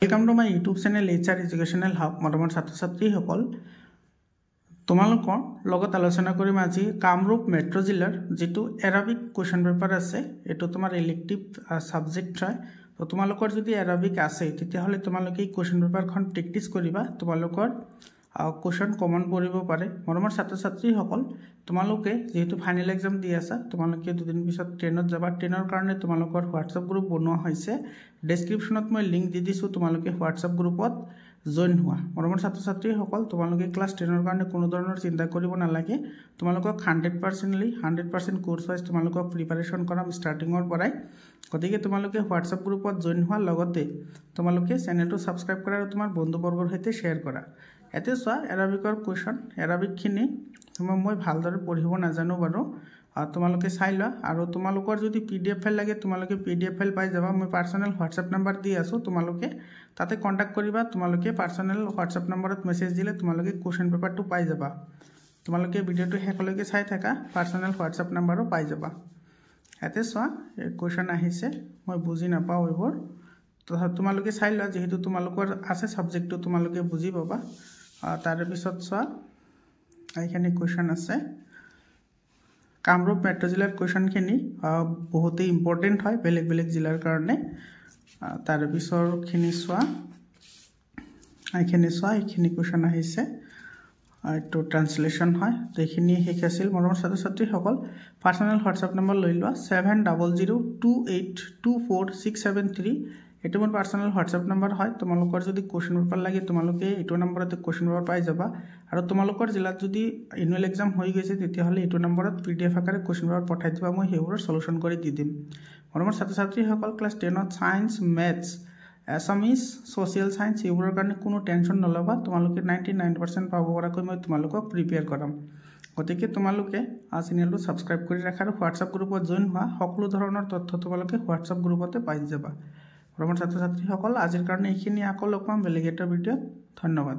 welcome to my YouTube channel HR educational hub मरমৰ ছাত্ৰ ছাত্ৰীসকল তোমালোকৰ লগত আলোচনা কৰিম আজি কামৰূপ মেট্ৰ' জিলাৰ যেটো এৰাবিক কোৱেশ্চন পেপাৰ আছে এটো তোমাৰ ইলেক্টিভ সাবজেক্ট হয় তো তোমালোকৰ যদি এৰাবিক আছে তেতিয়া হলে তোমালোকে এই কোৱেশ্চন পেপাৰখন প্ৰেক্টিস কৰিবা তোমালোকৰ কোৱেশ্চন কমন পৰিব পাৰে মৰমৰ ছাত্ৰ ছাত্ৰীসকল তোমালোকে যেহেতু ফাইনাল এক্সাম দি আছা তোমালোকে দুদিন পিছত ট্ৰেইনত যাবা ট্ৰেইনৰ কাৰণে তোমালোকৰ হোৱাটসঅ্যাপ গ্ৰুপ বনোৱা হৈছে ডেসক্ৰিপশনত মই লিংক দি দিছো তোমালোকে হোৱাটসঅ্যাপ গ্ৰুপত জয়েন হোৱা মৰমৰ ছাত্ৰ ছাত্ৰীসকল তোমালোকে ক্লাস 10ৰ কাৰণে কোনো ধৰণৰ চিন্তা কৰিব নালাগে তোমালোকক 100% কোৰ্স ওয়াইজ তোমালোকক প্ৰিপাৰেচন কৰাম ষ্টাৰ্টিংৰ পৰাই গতিকে তোমালোকে হোৱাটসঅ্যাপ গ্ৰুপত জয়েন হোৱাৰ লগতে তোমালোকে চেনেলটো সাবস্ক্ৰাইব কৰা আৰু তোমাৰ বন্ধুবৰ্গৰ সৈতে শেয়াৰ কৰা এতে সোৱা এৰাবিকৰ কোৱেশ্চন এৰাবিকখিনি মই ভালদৰে পঢ়িব নাজানো বাৰু তোমালোকে চাই লোৱা আৰু তোমালোকৰ যদি PDF ফাইল লাগে তোমালোকে PDF ফাইল পাই যাবা মই পাৰ্সোনাল WhatsApp নম্বৰ দি আছো তোমালোকে তাতে কন্টাক্ট কৰিবা তোমালোকে পাৰ্সোনাল WhatsApp নম্বৰত মেছেজ দিলে তোমালোকে কোৱেশ্চন পেপাৰটো পাই যাবা তোমালোকে ভিডিওটো হেকলৈকে চাই থাকা পাৰ্সোনাল WhatsApp নম্বৰো পাই যাবা এতে সোৱা কোৱেশ্চন আহিছে মই বুজি নাপাও এবোৰ তো তোমালোকে চাই লোৱা যেহেতু তোমালোকৰ আছে সাবজেক্টটো তোমালোকে বুজি পাবা তাৰে পিছত সোৱা এইখানে কোৱেশ্চন আছে কামৰূপ মেট্ৰ' জিলাৰ কোৱেশ্চনখিনি বহুত ইম্পৰ্টেন্ট হয় বেলেগ বেলেগ জিলাৰ কাৰণে তাৰ পিছৰখিনি সোৱা এইখিনি কোৱেশ্চন আহিছে তো ট্ৰান্সলেচন হয় তো এইখিনি শেষ আছিল মৰমৰ ছাত্ৰ ছাত্ৰীসকল পাৰ্সোনাল WhatsApp নম্বৰ লৈ লোৱা 7002824673 এটো মোৰ পাৰ্সোনাল WhatsApp নম্বৰ হয় তোমালোকৰ যদি কোৱেশ্চন পেপাৰ লাগে তোমালোকে এটো নম্বৰতে কোৱেশ্চন পেপাৰ পাই যাবা আৰু তোমালোকৰ জিলাত যদি এনুৱেল এক্সাম হৈ গৈছে তেতিয়া হলে এটো নম্বৰত PDF আকাৰে কোৱেশ্চন পেপাৰ পঠাই দিবা মই হেবোৰ সলিউশন কৰি দি দিম মৰমৰ ছাত্ৰ ছাত্ৰীসকল ক্লাস 10 ত science maths Assamese social science এইবোৰৰ কাৰণে কোনো টেনচন নলবা তোমালোকে 99% পাব পৰাকৈ মই তোমালোকক প্ৰিপেয়াৰ কৰাম গতিকে তোমালোকে চেনেলটো সাবস্ক্ৰাইব কৰি ৰাখা আৰু WhatsApp গ্ৰুপত জয়েন হোৱা সকলো ধৰণৰ তথ্য তোমালোকে WhatsApp গ্ৰুপতে পাই যাবা মৰমৰ ছাত্ৰ ছাত্ৰীসকল আজিৰ কাৰণে এইখিনি আকৌ লগ পাম বেলেগ এটা ভিডিঅ'ত ধন্যবাদ